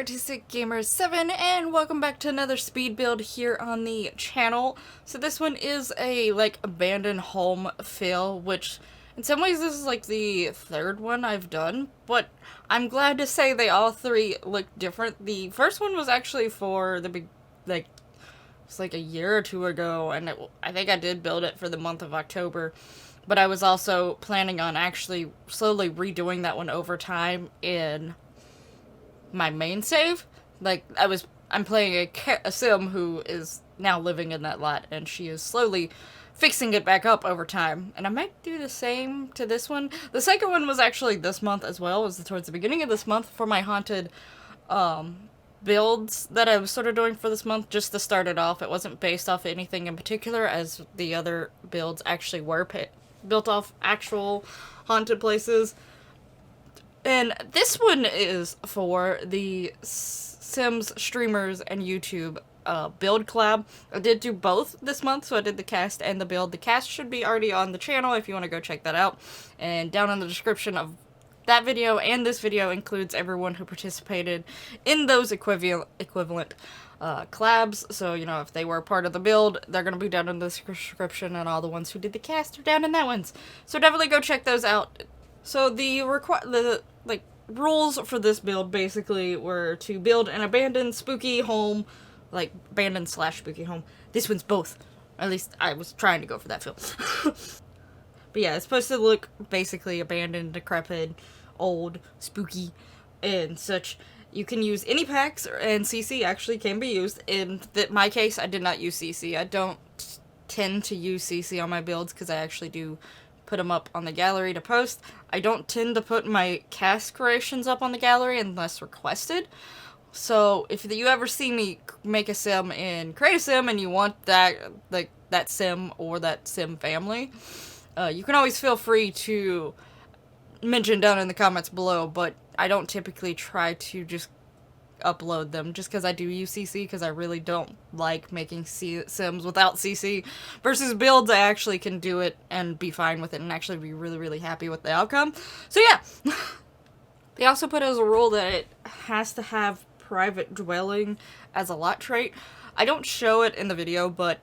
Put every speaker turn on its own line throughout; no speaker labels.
Artistic Gamer 7 and welcome back to another speed build here on the channel. So this one is a abandoned home fill, which in some ways this is like the third one I've done, but I'm glad to say they all three look different. The first one was actually for the big, it's like a year or two ago, and I think I did build it for the month of October. But I was also planning on actually slowly redoing that one over time in my main save. I'm playing a sim who is now living in that lot, and she is slowly fixing it back up over time. And I might do the same to this one. The second one was actually this month as well. It was towards the beginning of this month for my haunted builds that I was sort of doing for this month, just to start it off. It wasn't based off anything in particular, as the other builds actually were built off actual haunted places. And this one is for the Sims streamers and YouTube build collab. I did do both this month, so I did the cast and the build. The cast should be already on the channel if you want to go check that out. And down in the description of that video and this video includes everyone who participated in those equivalent collabs. So, you know, if they were part of the build, they're going to be down in the description, and all the ones who did the cast are down in that ones. So definitely go check those out. So the rules for this build basically were to build an abandoned spooky home, abandoned / spooky home. This one's both. At least I was trying to go for that feel. But yeah, it's supposed to look basically abandoned, decrepit, old, spooky, and such. You can use any packs, and CC actually can be used. In my case, I did not use CC. I don't tend to use CC on my builds because I actually do put them up on the gallery to post. I don't tend to put my cast creations up on the gallery unless requested. So if you ever see me make a sim in Create a Sim and you want that that sim or that sim family, you can always feel free to mention down in the comments below, but I don't typically try to just upload them just because I do use CC, because I really don't like making sims without CC. Versus builds, I actually can do it and be fine with it and actually be really, really happy with the outcome. So yeah, they also put as a rule that it has to have private dwelling as a lot trait. I don't show it in the video, but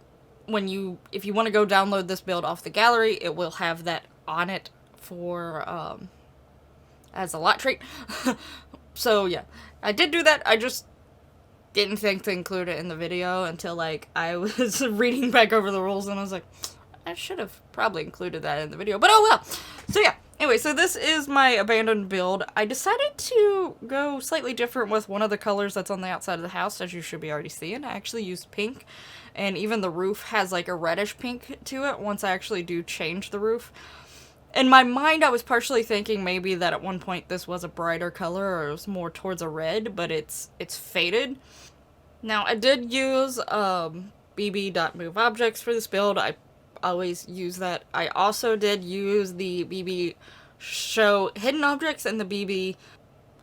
if you want to go download this build off the gallery, it will have that on it for as a lot trait. So yeah, I did do that. I just didn't think to include it in the video until I was reading back over the rules, and I was like, I should have probably included that in the video, but oh well. So yeah, anyway, so this is my abandoned build. I decided to go slightly different with one of the colors that's on the outside of the house, as you should be already seeing. I actually used pink, and even the roof has a reddish pink to it once I actually do change the roof. In my mind, I was partially thinking maybe that at one point this was a brighter color, or it was more towards a red, but it's faded. Now, I did use bb.moveObjects for this build. I always use that. I also did use the bb show hidden objects and the bb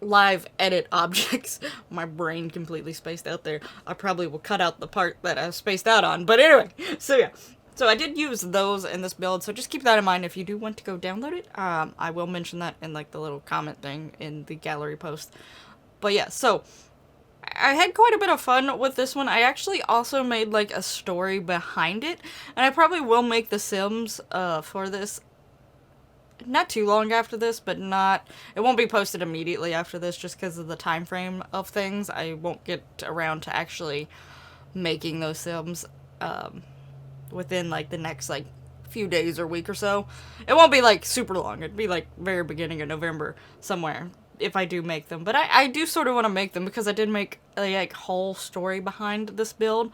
live edit objects. My brain completely spaced out there. I probably will cut out the part that I spaced out on, but anyway, so yeah. So I did use those in this build, so just keep that in mind if you do want to go download it. I will mention that in the little comment thing in the gallery post. But yeah, so I had quite a bit of fun with this one. I actually also made a story behind it, and I probably will make the Sims for this not too long after this, but it won't be posted immediately after this just because of the time frame of things. I won't get around to actually making those Sims within the next few days or week or so. It won't be super long. It'd be very beginning of November somewhere if I do make them. But I do sort of want to make them because I did make a whole story behind this build.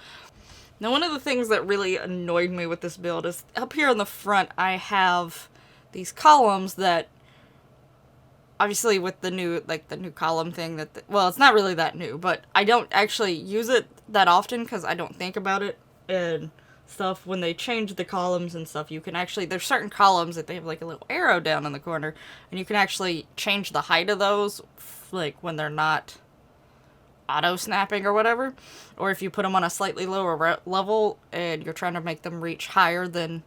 Now, one of the things that really annoyed me with this build is up here on the front I have these columns that obviously with the new new column thing well, it's not really that new, but I don't actually use it that often because I don't think about it and stuff. When they change the columns and stuff, you can actually, there's certain columns that they have a little arrow down in the corner, and you can actually change the height of those when they're not auto snapping or whatever, or if you put them on a slightly lower level and you're trying to make them reach higher than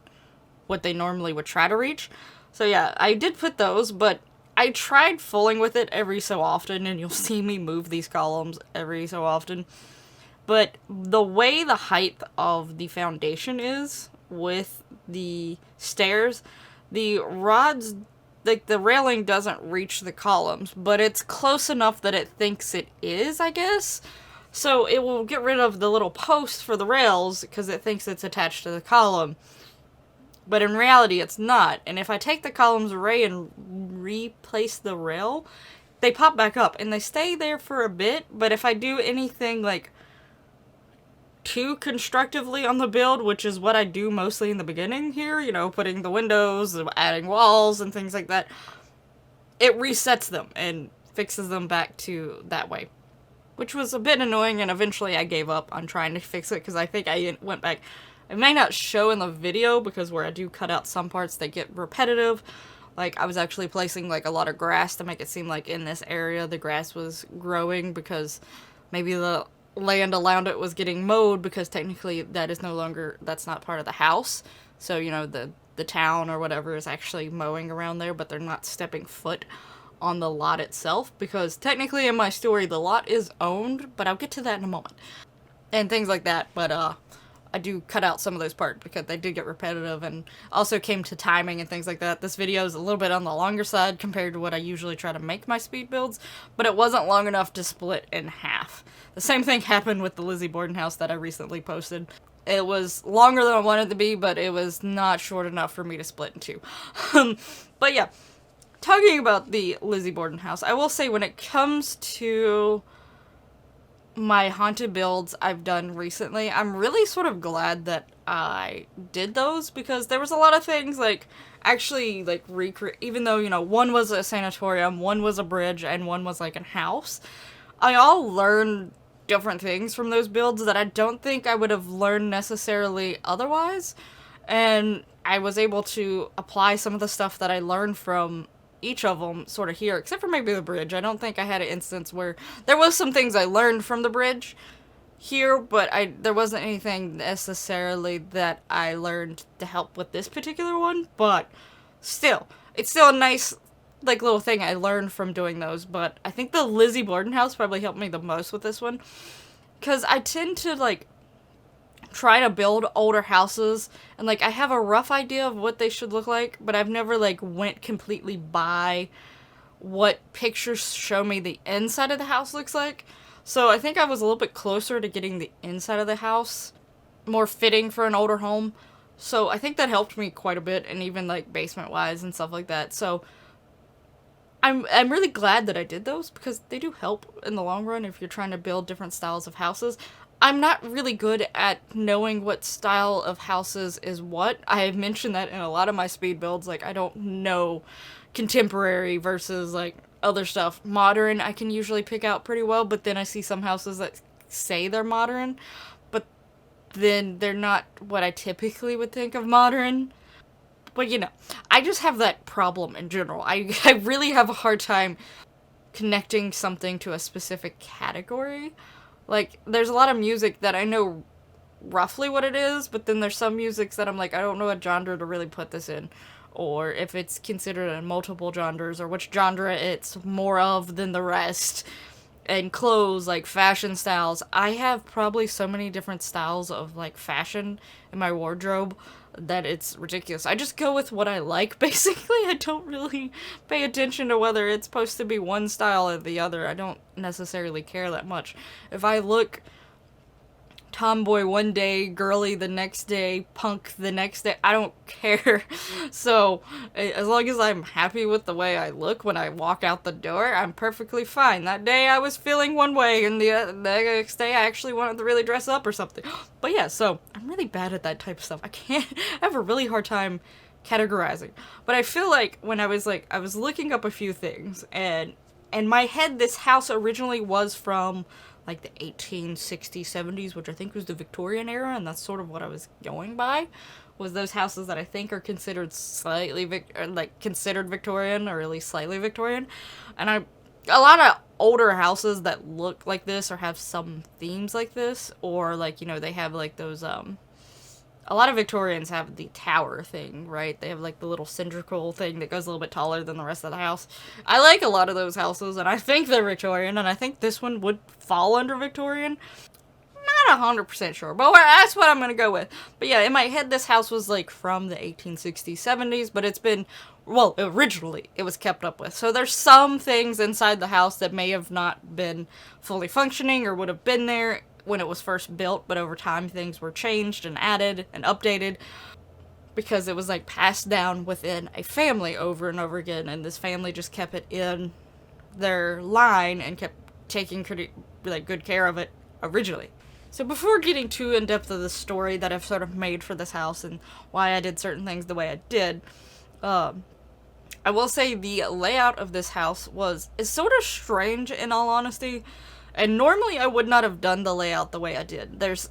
what they normally would try to reach. So yeah, I did put those, but I tried fooling with it every so often, and you'll see me move these columns every so often. But the way the height of the foundation is with the stairs, the rods, like the railing doesn't reach the columns, but it's close enough that it thinks it is, I guess. So it will get rid of the little post for the rails because it thinks it's attached to the column. But in reality, it's not. And if I take the columns away and replace the rail, they pop back up and they stay there for a bit. But if I do anything like too constructively on the build, which is what I do mostly in the beginning here, you know, putting the windows, adding walls and things like that, it resets them and fixes them back to that way. Which was a bit annoying, and eventually I gave up on trying to fix it because I think I went back. It may not show in the video because where I do cut out some parts, they get repetitive. Like, I was actually placing, like, a lot of grass to make it seem like in this area the grass was growing because maybe the land around it was getting mowed because technically that is no longer, that's not part of the house. So, you know, the town or whatever is actually mowing around there, but they're not stepping foot on the lot itself because technically in my story the lot is owned, but I'll get to that in a moment. And things like that, but, I do cut out some of those parts because they did get repetitive, and also came to timing and things like that. This video is a little bit on the longer side compared to what I usually try to make my speed builds, but it wasn't long enough to split in half. The same thing happened with the Lizzie Borden house that I recently posted. It was longer than I wanted it to be, but it was not short enough for me to split in two. But yeah, talking about the Lizzie Borden house, I will say when it comes to my haunted builds I've done recently, I'm really sort of glad that I did those because there was a lot of things like actually like even though, you know, one was a sanatorium, one was a bridge, and one was like a house, I all learned different things from those builds that I don't think I would have learned necessarily otherwise, and I was able to apply some of the stuff that I learned from each of them sort of here, except for maybe the bridge. I don't think I had an instance where there was some things I learned from the bridge here, but there wasn't anything necessarily that I learned to help with this particular one, but still, it's still a nice like little thing I learned from doing those. But I think the Lizzie Borden house probably helped me the most with this one, because I tend to like try to build older houses, and like I have a rough idea of what they should look like, but I've never like went completely by what pictures show me the inside of the house looks like. So I think I was a little bit closer to getting the inside of the house more fitting for an older home. So I think that helped me quite a bit, and even like basement wise and stuff like that. So I'm really glad that I did those because they do help in the long run if you're trying to build different styles of houses. I'm not really good at knowing what style of houses is what. I have mentioned that in a lot of my speed builds. Like, I don't know contemporary versus, like, other stuff. Modern, I can usually pick out pretty well, but then I see some houses that say they're modern, but then they're not what I typically would think of modern. But, you know, I just have that problem in general. I really have a hard time connecting something to a specific category. Like, there's a lot of music that I know roughly what it is, but then there's some musics that I'm like, I don't know what genre to really put this in. Or if it's considered in multiple genres, or which genre it's more of than the rest. And clothes, like fashion styles. I have probably so many different styles of, like, fashion in my wardrobe that it's ridiculous. I just go with what I like, basically. I don't really pay attention to whether it's supposed to be one style or the other. I don't necessarily care that much. If I look tomboy one day, girly the next day, punk the next day, I don't care. So, as long as I'm happy with the way I look when I walk out the door, I'm perfectly fine. That day I was feeling one way, and the next day I actually wanted to really dress up or something. But yeah, so, I'm really bad at that type of stuff. I have a really hard time categorizing. But I feel like when I was looking up a few things, and in my head, this house originally was from like the 1860s, 70s, which I think was the Victorian era, and that's sort of what I was going by, was those houses that I think are considered slightly, considered Victorian, or at least slightly Victorian. And a lot of older houses that look like this, or have some themes like this, or like, you know, they have like those, a lot of Victorians have the tower thing, right? They have like the little cylindrical thing that goes a little bit taller than the rest of the house. I like a lot of those houses, and I think they're Victorian, and I think this one would fall under Victorian. Not 100% sure, but that's what I'm gonna go with. But yeah, in my head, this house was like from the 1860s, 70s, but it's been, well, originally it was kept up with. So there's some things inside the house that may have not been fully functioning or would have been there when it was first built, but over time things were changed and added and updated because it was like passed down within a family over and over again, and this family just kept it in their line and kept taking pretty like good care of it originally. So before getting too in depth of the story that I've sort of made for this house and why I did certain things the way I did, I will say the layout of this house is sort of strange in all honesty. And normally I would not have done the layout the way I did. There's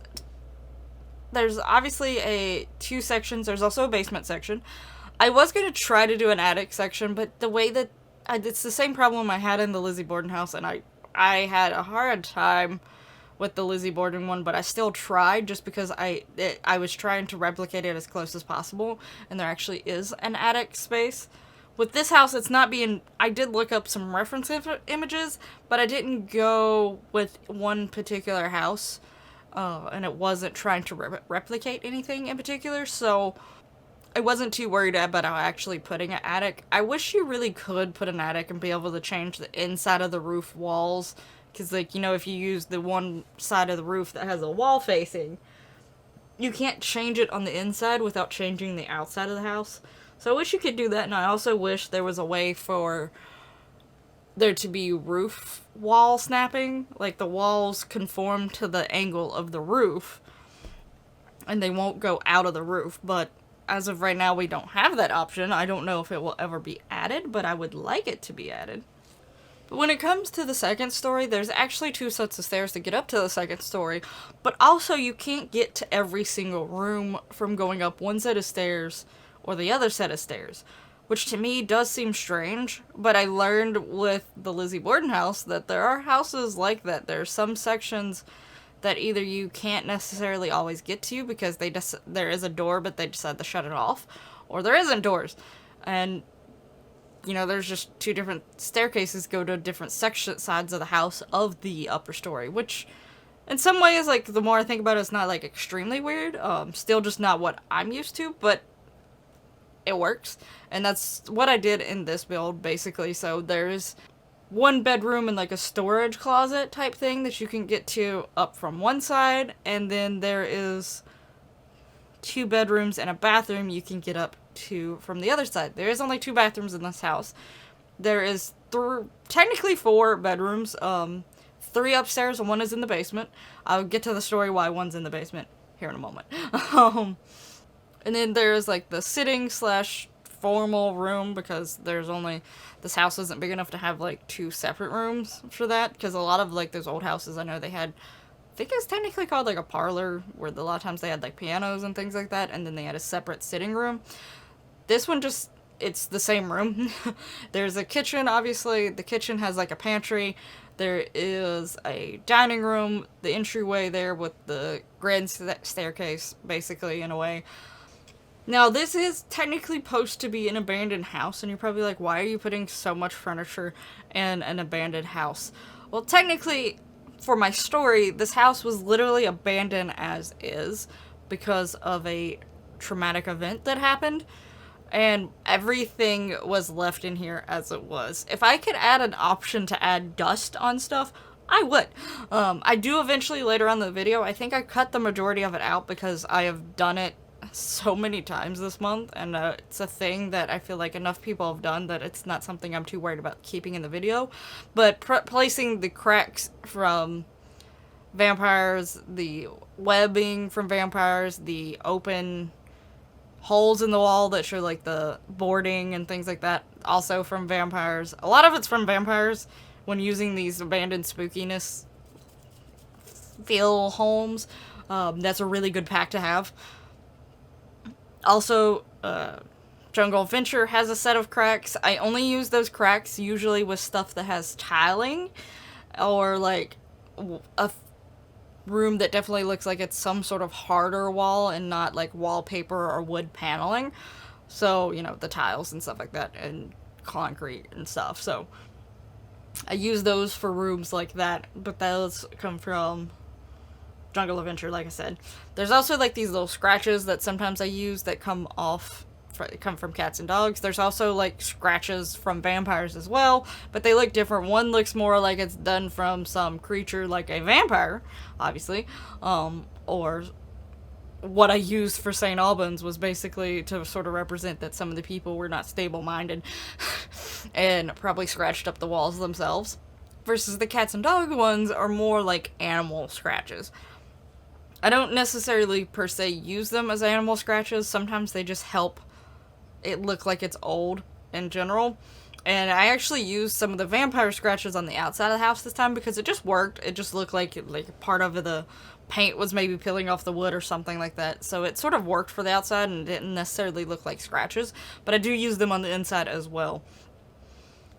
obviously two sections. There's also a basement section. I was going to try to do an attic section, but the way that it's the same problem I had in the Lizzie Borden house, and I had a hard time with the Lizzie Borden one, but I still tried just because I was trying to replicate it as close as possible, and there actually is an attic space. With this house, it's not being... I did look up some reference images, but I didn't go with one particular house, and it wasn't trying to replicate anything in particular, so I wasn't too worried about actually putting an attic. I wish you really could put an attic and be able to change the inside of the roof walls, because, like, you know, if you use the one side of the roof that has a wall facing, you can't change it on the inside without changing the outside of the house. So I wish you could do that, and I also wish there was a way for there to be roof wall snapping. Like, the walls conform to the angle of the roof, and they won't go out of the roof. But as of right now, we don't have that option. I don't know if it will ever be added, but I would like it to be added. But when it comes to the second story, there's actually 2 sets of stairs to get up to the second story, but also you can't get to every single room from going up one set of stairs or the other set of stairs, which to me does seem strange, but I learned with the Lizzie Borden house that there are houses like that. There are some sections that either you can't necessarily always get to because there is a door but they decide to shut it off, or there isn't doors, and you know, there's just 2 different staircases go to different sides of the house of the upper story, which in some ways, like, the more I think about it, it's not like extremely weird. Still just not what I'm used to, but it works, and that's what I did in this build, basically. So there's 1 bedroom and like a storage closet type thing that you can get to up from one side, and then there is 2 bedrooms and a bathroom you can get up to from the other side. There is only 2 bathrooms in this house. There is technically 4 bedrooms, 3 upstairs and 1 is in the basement. I'll get to the story why 1's in the basement here in a moment. And then there's like the sitting / formal room, because this house isn't big enough to have like 2 separate rooms for that, because a lot of like those old houses I know they had, I think it's technically called like a parlor, where a lot of times they had like pianos and things like that, and then they had a separate sitting room. This one it's the same room. There's a kitchen, obviously. The kitchen has like a pantry. There is a dining room, the entryway there with the grand staircase, basically, in a way. Now, this is technically supposed to be an abandoned house, and you're probably like, why are you putting so much furniture in an abandoned house? Well, technically, for my story, this house was literally abandoned as is because of a traumatic event that happened, and everything was left in here as it was. If I could add an option to add dust on stuff, I would. I do eventually later on in the video. I think I cut the majority of it out because I have done it so many times this month, and it's a thing that I feel like enough people have done that it's not something I'm too worried about keeping in the video. But placing the cracks from vampires, the webbing from vampires, the open holes in the wall that show like the boarding and things like that, also from vampires. A lot of it's from vampires when using these abandoned spookiness feel homes. That's a really good pack to have. Also, Jungle Adventure has a set of cracks. I only use those cracks usually with stuff that has tiling, or like room that definitely looks like it's some sort of harder wall and not like wallpaper or wood paneling. So, you know, the tiles and stuff like that, and concrete and stuff. So I use those for rooms like that, but those come from Jungle Adventure, like I said. There's also like these little scratches that sometimes I use that come from cats and dogs. There's also like scratches from vampires as well, but they look different. One looks more like it's done from some creature like a vampire, obviously, or what I used for St. Albans was basically to sort of represent that some of the people were not stable-minded and probably scratched up the walls themselves. Versus the cats and dog ones are more like animal scratches. I don't necessarily per se use them as animal scratches. Sometimes they just help it look like it's old in general. And I actually used some of the vampire scratches on the outside of the house this time because it just worked. It just looked like part of the paint was maybe peeling off the wood or something like that. So it sort of worked for the outside and didn't necessarily look like scratches. But I do use them on the inside as well.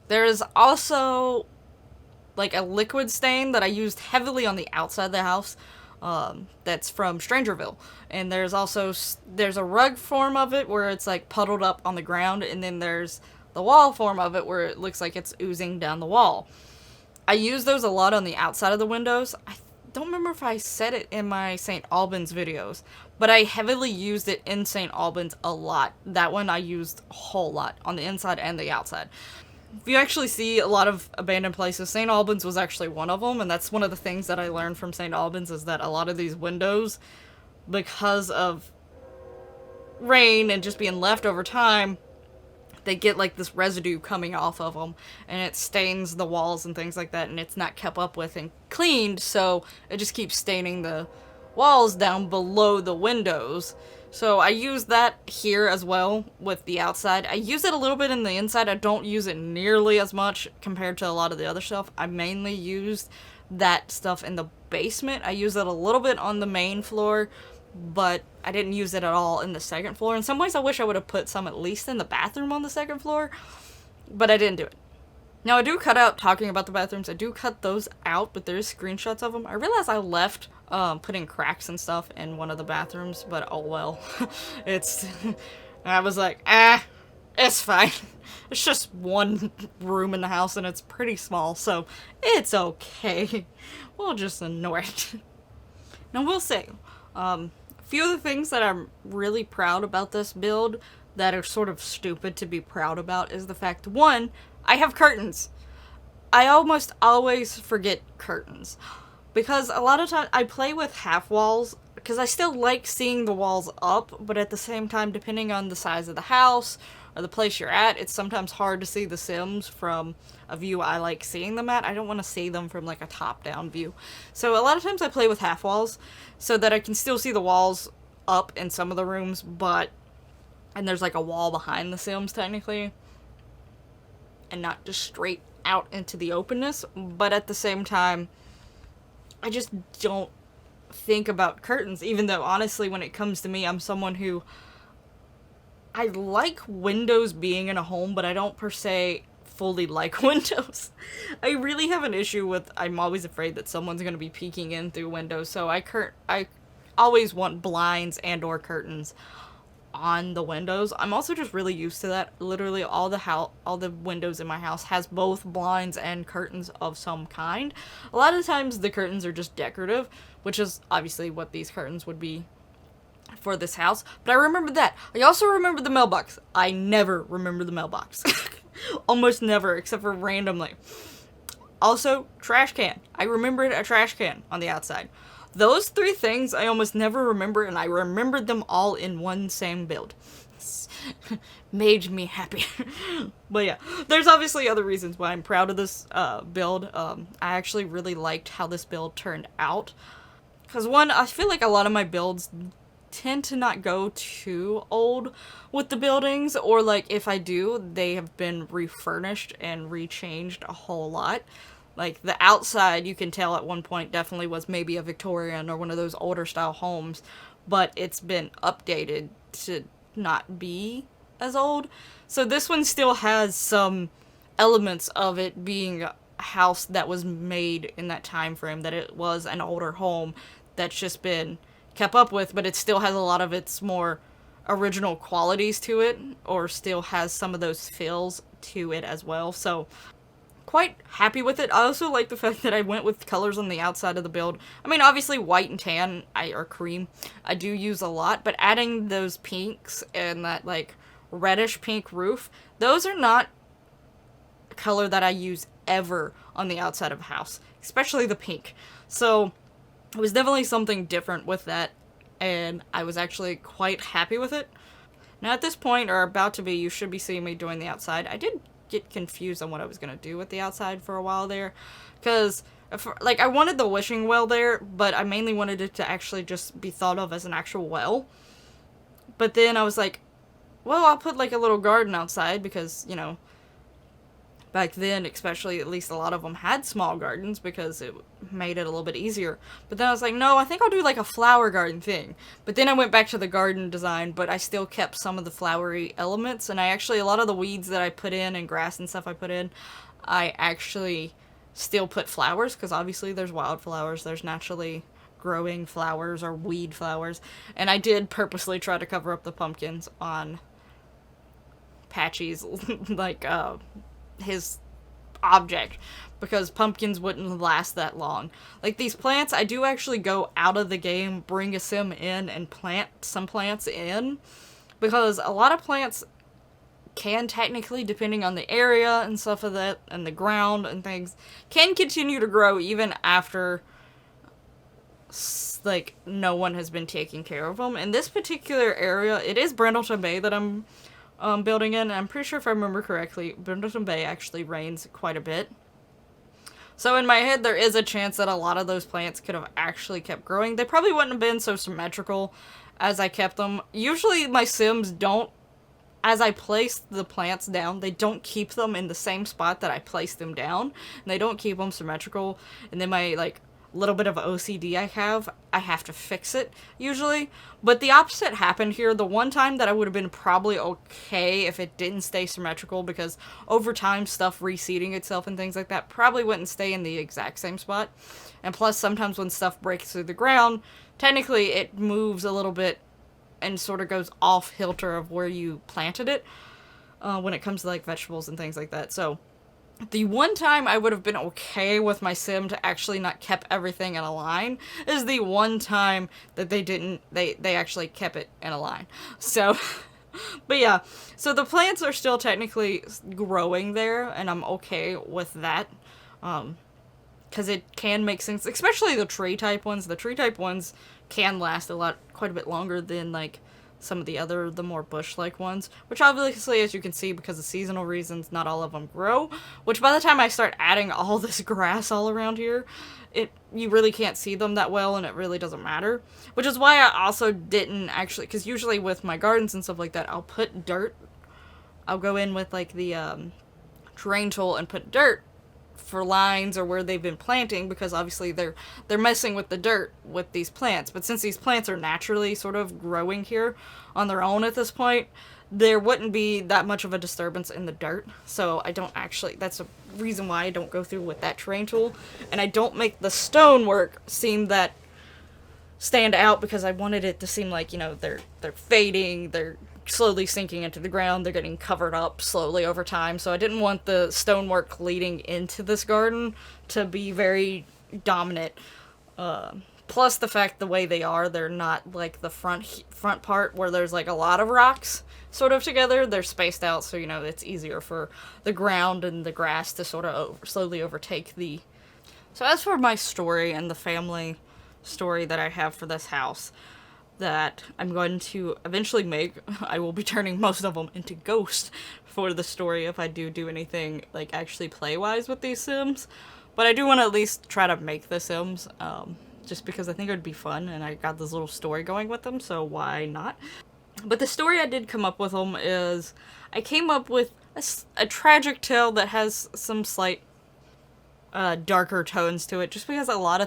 There's also like a liquid stain that I used heavily on the outside of the house. That's from Strangerville. And there's a rug form of it where it's like puddled up on the ground, and then there's the wall form of it where it looks like it's oozing down the wall. I use those a lot on the outside of the windows. I don't remember if I said it in my St. Albans videos, but I heavily used it in St. Albans a lot. That one I used a whole lot on the inside and the outside. If you actually see a lot of abandoned places, St. Albans was actually one of them, and that's one of the things that I learned from St. Albans is that a lot of these windows, because of rain and just being left over time, they get like this residue coming off of them, and it stains the walls and things like that, and it's not kept up with and cleaned, so it just keeps staining the walls down below the windows. So I use that here as well with the outside. I use it a little bit in the inside. I don't use it nearly as much compared to a lot of the other stuff. I mainly used that stuff in the basement. I use it a little bit on the main floor, but I didn't use it at all in the second floor. In some ways I wish I would have put some at least in the bathroom on the second floor, but I didn't do it. Now, I do cut out talking about the bathrooms. I do cut those out, but there's screenshots of them. I realized I left putting cracks and stuff in one of the bathrooms, but oh well. I was like, it's fine. It's just one room in the house, and it's pretty small, so it's okay. We'll just ignore it. Now, we'll say, a few of the things that I'm really proud about this build that are sort of stupid to be proud about is the fact, one, I have curtains. I almost always forget curtains. Because a lot of times I play with half walls, because I still like seeing the walls up, but at the same time, depending on the size of the house or the place you're at, it's sometimes hard to see the Sims from a view I like seeing them at. I don't want to see them from like a top-down view. So a lot of times I play with half walls so that I can still see the walls up in some of the rooms, and there's like a wall behind the Sims technically, and not just straight out into the openness. But at the same time, I just don't think about curtains, even though honestly when it comes to me, I'm someone who I like windows being in a home, but I don't per se fully like windows. I really have an issue with, I'm always afraid that someone's going to be peeking in through windows, so I always want blinds and or curtains on the windows. I'm also just really used to that. Literally all the windows in my house has both blinds and curtains of some kind. A lot of times the curtains are just decorative, which is obviously what these curtains would be for this house. But I remember that. I also remember the mailbox. I never remember the mailbox. Almost never, except for randomly. Also, trash can. I remembered a trash can on the outside. Those three things I almost never remember, and I remembered them all in one same build. Made me happy. But yeah, there's obviously other reasons why I'm proud of this build. I actually really liked how this build turned out. Because one, I feel like a lot of my builds tend to not go too old with the buildings, or like if I do, they have been refurnished and rechanged a whole lot. Like, the outside, you can tell at one point definitely was maybe a Victorian or one of those older style homes, but it's been updated to not be as old. So this one still has some elements of it being house that was made in that time frame, that it was an older home that's just been kept up with, but it still has a lot of its more original qualities to it, or still has some of those feels to it as well. So quite happy with it. I also like the fact that I went with colors on the outside of the build. I mean, obviously white and tan, or cream, I do use a lot, but adding those pinks and that like reddish pink roof, those are not a color that I use ever on the outside of a house, especially the pink. So it was definitely something different with that, and I was actually quite happy with it. Now at this point, or about to be, you should be seeing me doing the outside. I did get confused on what I was going to do with the outside for a while there, because like I wanted the wishing well there, but I mainly wanted it to actually just be thought of as an actual well. But then I was like, well, I'll put like a little garden outside, because, you know, back then, especially, at least a lot of them had small gardens because it made it a little bit easier. But then I was like, no, I think I'll do like a flower garden thing. But then I went back to the garden design, but I still kept some of the flowery elements. And I actually, a lot of the weeds that I put in and grass and stuff I put in, I actually still put flowers, because obviously there's wildflowers, there's naturally growing flowers or weed flowers. And I did purposely try to cover up the pumpkins on Patchy's, like, his object, because pumpkins wouldn't last that long. Like these plants, I do actually go out of the game, bring a sim in, and plant some plants in, because a lot of plants can technically, depending on the area and stuff of that, and the ground and things, can continue to grow even after like no one has been taking care of them. In this particular area, it is Brandleton Bay that I'm building in, and I'm pretty sure if I remember correctly, Brandleton Bay actually rains quite a bit. So in my head, there is a chance that a lot of those plants could have actually kept growing. They probably wouldn't have been so symmetrical as I kept them. Usually my Sims don't, as I place the plants down, they don't keep them in the same spot that I placed them down, and they don't keep them symmetrical, and then my, like, little bit of OCD I have to fix it, usually. But the opposite happened here. The one time that I would have been probably okay if it didn't stay symmetrical, because over time, stuff reseeding itself and things like that probably wouldn't stay in the exact same spot. And plus, sometimes when stuff breaks through the ground, technically it moves a little bit and sort of goes off kilter of where you planted it, when it comes to, like, vegetables and things like that. So the one time I would have been okay with my sim to actually not kept everything in a line is the one time that they actually kept it in a line. So, but yeah, so the plants are still technically growing there, and I'm okay with that, because it can make sense, especially the tree type ones. The tree type ones can last quite a bit longer than, like, some of the more bush-like ones, which obviously, as you can see, because of seasonal reasons, not all of them grow, which by the time I start adding all this grass all around here, you really can't see them that well, and it really doesn't matter, which is why I also didn't actually, because usually with my gardens and stuff like that, I'll put dirt, I'll go in with, like, the terrain tool and put dirt for lines or where they've been planting, because obviously they're messing with the dirt with these plants. But since these plants are naturally sort of growing here on their own at this point, there wouldn't be that much of a disturbance in the dirt. So I don't actually, that's a reason why I don't go through with that terrain tool, and I don't make the stonework seem that stand out, because I wanted it to seem like, you know, they're fading, they're slowly sinking into the ground, they're getting covered up slowly over time. So I didn't want the stonework leading into this garden to be very dominant. Plus the fact the way they are, they're not like the front part where there's like a lot of rocks sort of together. They're spaced out, so, you know, it's easier for the ground and the grass to sort of slowly overtake the... So as for my story and the family story that I have for this house that I'm going to eventually make, I will be turning most of them into ghosts for the story if I do anything, like, actually play-wise with these Sims. But I do want to at least try to make the Sims, just because I think it would be fun, and I got this little story going with them, so why not? But the story I did come up with them is, I came up with a tragic tale that has some slight darker tones to it, just because a lot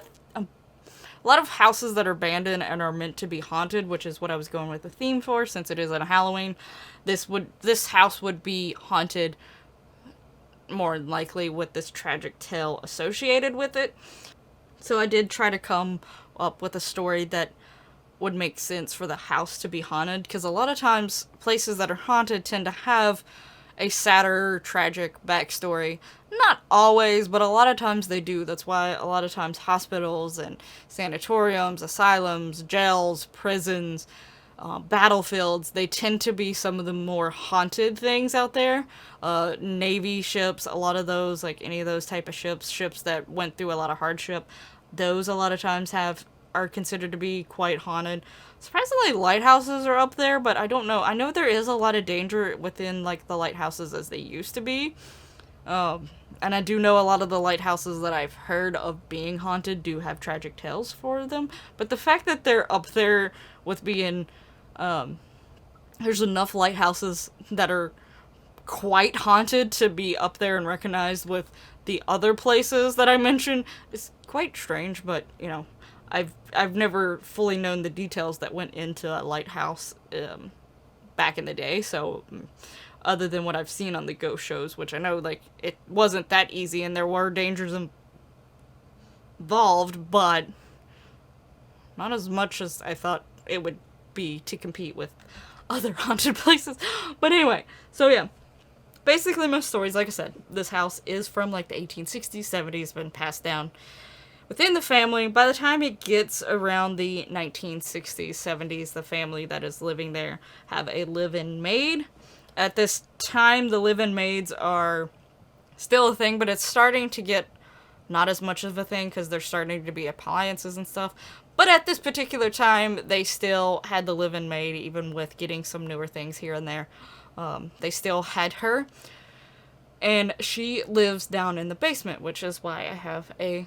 of houses that are abandoned and are meant to be haunted, which is what I was going with the theme for, since it is on Halloween, this house would be haunted more than likely with this tragic tale associated with it. So I did try to come up with a story that would make sense for the house to be haunted, because a lot of times places that are haunted tend to have a sadder, tragic backstory. Not always, but a lot of times they do. That's why a lot of times hospitals and sanatoriums, asylums, jails, prisons, battlefields, they tend to be some of the more haunted things out there. Navy ships, a lot of those, like any of those type of ships that went through a lot of hardship, those a lot of times are considered to be quite haunted. Surprisingly, lighthouses are up there, but I don't know. I know there is a lot of danger within, like, the lighthouses as they used to be. And I do know a lot of the lighthouses that I've heard of being haunted do have tragic tales for them. But the fact that they're up there with being, there's enough lighthouses that are quite haunted to be up there and recognized with the other places that I mentioned is quite strange, but, you know, I've never fully known the details that went into a lighthouse back in the day, so other than what I've seen on the ghost shows, which I know, like, it wasn't that easy and there were dangers involved, but not as much as I thought it would be to compete with other haunted places. But anyway, so yeah. Basically, my stories, like I said, this house is from, like, the 1860s, 70s, been passed down within the family. By the time it gets around the 1960s, 70s, the family that is living there have a live-in maid. At this time, the live-in maids are still a thing, but it's starting to get not as much of a thing because they're starting to be appliances and stuff. But at this particular time, they still had the live-in maid, even with getting some newer things here and there. They still had her, and she lives down in the basement, which is why I have a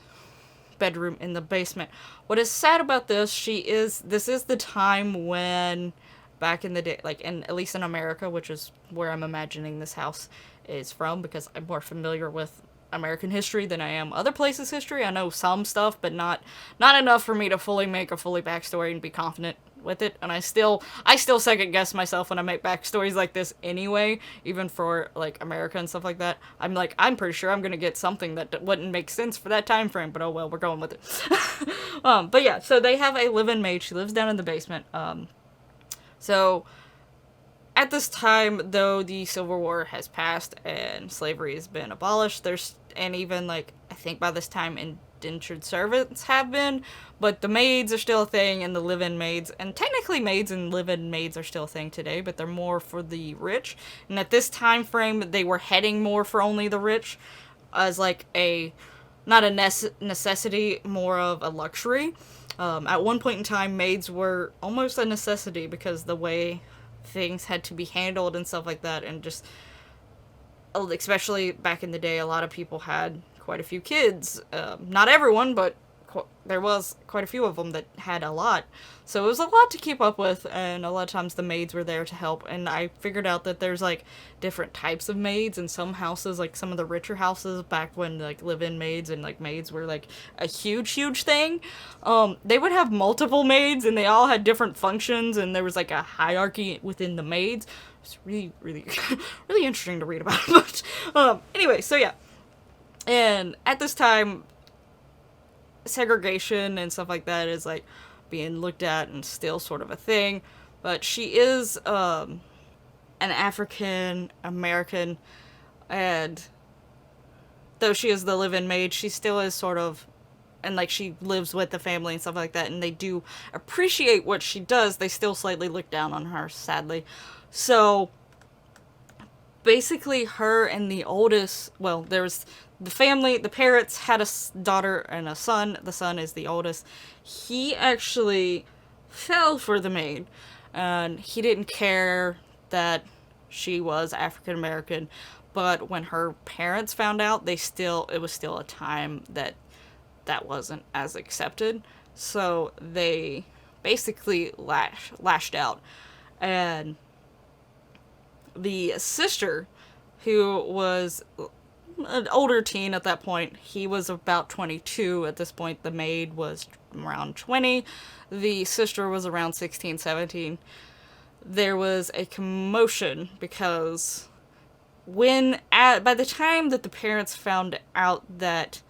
bedroom in the basement. What is sad about this is the time when, back in the day, like, at least in America, which is where I'm imagining this house is from, because I'm more familiar with American history than I am other places' history. I know some stuff, but not enough for me to fully make a fully backstory and be confident with it. And I still second guess myself when I make backstories like this anyway, even for, like, America and stuff like that. I'm pretty sure I'm gonna get something that wouldn't make sense for that time frame, but oh well, we're going with it. But yeah, so they have a live-in maid. She lives down in the basement. So at this time, though, the Civil War has passed and slavery has been abolished, and even, like, I think by this time indentured servants have been, but the maids are still a thing, and the live-in maids, and technically maids and live-in maids are still a thing today, but they're more for the rich. And at this time frame, they were heading more for only the rich, as, like, not a necessity, more of a luxury. At one point in time, maids were almost a necessity because the way things had to be handled and stuff like that, and just, especially back in the day, a lot of people had quite a few kids. Not everyone, but there was quite a few of them that had a lot. So it was a lot to keep up with, and a lot of times the maids were there to help. And I figured out that there's, like, different types of maids in some houses, like some of the richer houses back when, like, live-in maids and, like, maids were, like, a huge thing. They would have multiple maids, and they all had different functions, and there was, like, a hierarchy within the maids. It's really, really, really interesting to read about. But anyway, so yeah. And at this time, segregation and stuff like that is, like, being looked at and still sort of a thing. But she is an African American, and though she is the live-in maid, she still is sort of, and, like, she lives with the family and stuff like that, and they do appreciate what she does. They still slightly look down on her, sadly. So basically, her and the oldest, well, there's the family, the parents had a daughter and a son. The son is the oldest. He actually fell for the maid, and he didn't care that she was African American. But when her parents found out, it was still a time that wasn't as accepted. So they basically lashed out. And the sister, who was an older teen at that point, he was about 22 at this point. The maid was around 20. The sister was around 16, 17. There was a commotion because by the time that the parents found out that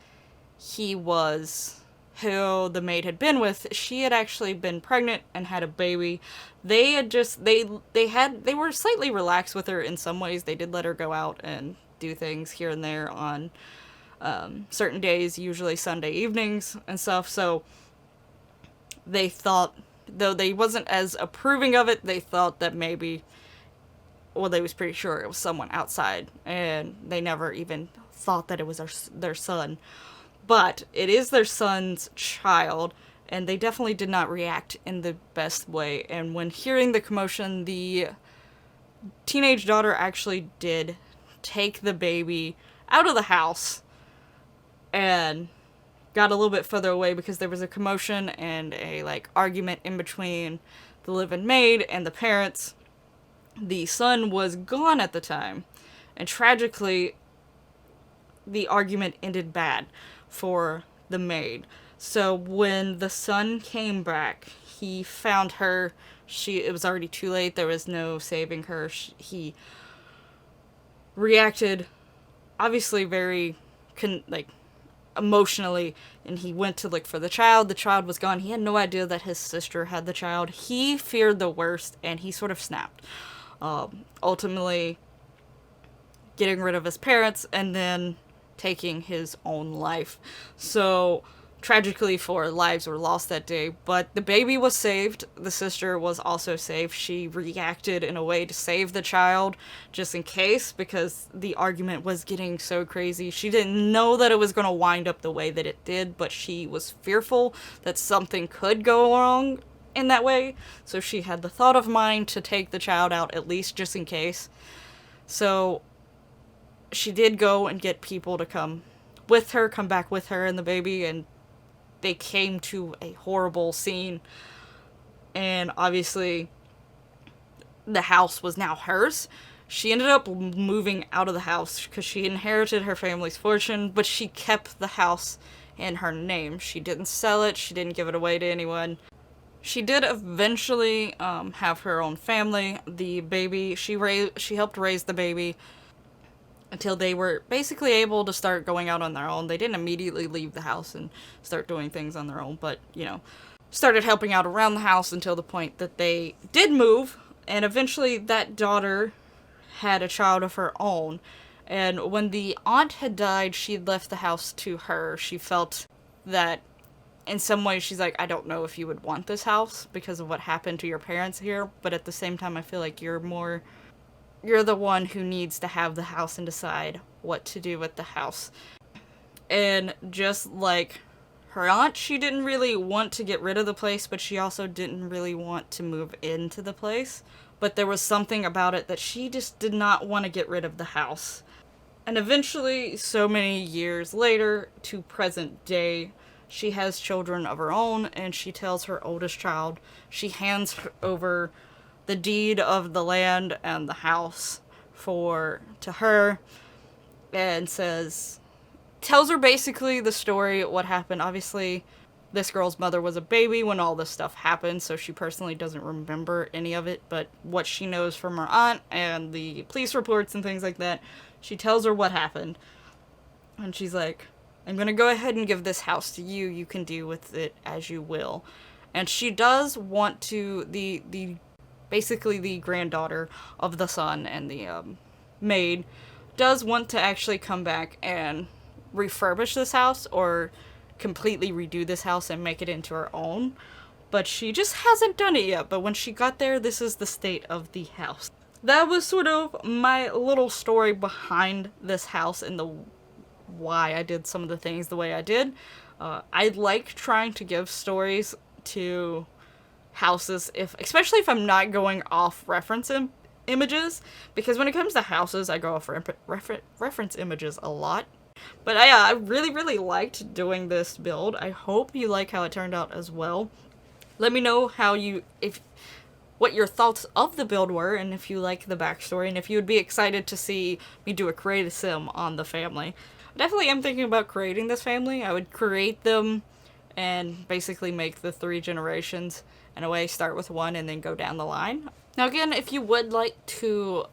he was who the maid had been with, she had actually been pregnant and had a baby. They had just, they were slightly relaxed with her in some ways. They did let her go out and do things here and there on certain days, usually Sunday evenings and stuff. So they thought, though they wasn't as approving of it, they thought that maybe, well, they was pretty sure it was someone outside, and they never even thought that it was their son. But it is their son's child, and they definitely did not react in the best way. And when hearing the commotion, the teenage daughter actually did take the baby out of the house and got a little bit further away because there was a commotion and a, like, argument in between the live-in maid and the parents. The son was gone at the time, and tragically, the argument ended bad for the maid. So when the son came back, he found her. It was already too late. There was no saving her. He reacted, obviously, very, emotionally, and he went to look for the child. The child was gone. He had no idea that his sister had the child. He feared the worst, and he sort of snapped. Ultimately, getting rid of his parents, and then taking his own life. So, tragically, 4 lives were lost that day, but the baby was saved. The sister was also saved. She reacted in a way to save the child, just in case, because the argument was getting so crazy. She didn't know that it was going to wind up the way that it did, but she was fearful that something could go wrong in that way, so she had the thought of mind to take the child out, at least just in case. So she did go and get people to come back with her and the baby, and they came to a horrible scene. And obviously, the house was now hers. She ended up moving out of the house because she inherited her family's fortune, but she kept the house in her name. She didn't sell it. She didn't give it away to anyone. She did eventually have her own family. The baby, she helped raise the baby until they were basically able to start going out on their own. They didn't immediately leave the house and start doing things on their own, but, started helping out around the house until the point that they did move, and eventually that daughter had a child of her own. And when the aunt had died, she had left the house to her. She felt that in some ways she's like, I don't know if you would want this house because of what happened to your parents here, but at the same time I feel like you're the one who needs to have the house and decide what to do with the house. And just like her aunt, she didn't really want to get rid of the place, but she also didn't really want to move into the place. But there was something about it that she just did not want to get rid of the house. And eventually, so many years later, to present day, she has children of her own, and she tells her oldest child, she hands over the deed of the land and the house to her, and tells her basically the story, what happened. Obviously, this girl's mother was a baby when all this stuff happened, so she personally doesn't remember any of it, but what she knows from her aunt and the police reports and things like that, she tells her what happened. And she's like, I'm gonna go ahead and give this house to you. You can do with it as you will. And she does want to, basically the granddaughter of the son and the maid does want to actually come back and refurbish this house or completely redo this house and make it into her own. But she just hasn't done it yet. But when she got there, this is the state of the house. That was sort of my little story behind this house and why I did some of the things the way I did. I like trying to give stories to houses, especially if I'm not going off reference images, because when it comes to houses, I go off reference images a lot. But I really, really liked doing this build. I hope you like how it turned out as well. Let me know what your thoughts of the build were, and if you like the backstory, and if you would be excited to see me do a creative sim on the family. I definitely am thinking about creating this family. I would create them and basically make the 3 generations in a way, start with one and then go down the line. Now again, if you would like to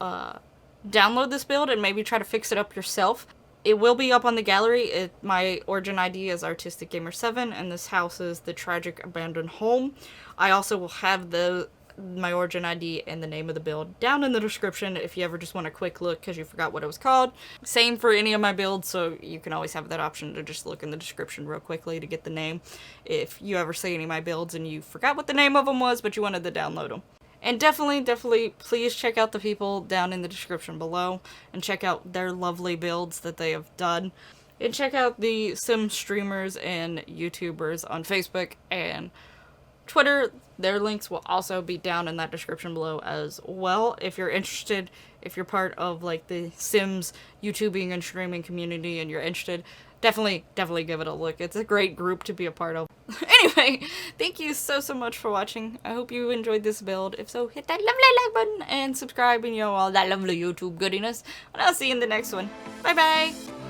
download this build and maybe try to fix it up yourself. It will be up on the gallery. My origin ID is ArtisticGamer7, and this house is the Tragic Abandoned Home. I also will have my origin ID and the name of the build down in the description if you ever just want a quick look because you forgot what it was called. Same for any of my builds, so you can always have that option to just look in the description real quickly to get the name if you ever see any of my builds and you forgot what the name of them was but you wanted to download them. And definitely, please check out the people down in the description below and check out their lovely builds that they have done. And check out the sim streamers and YouTubers on Facebook and Twitter. Their links will also be down in that description below as well. If you're interested, if you're part of like the Sims YouTubing and streaming community and you're interested, definitely give it a look. It's a great group to be a part of. Anyway, thank you so much for watching. I hope you enjoyed this build. If so, hit that lovely like button and subscribe and all that lovely YouTube goodiness. And I'll see you in the next one. Bye bye!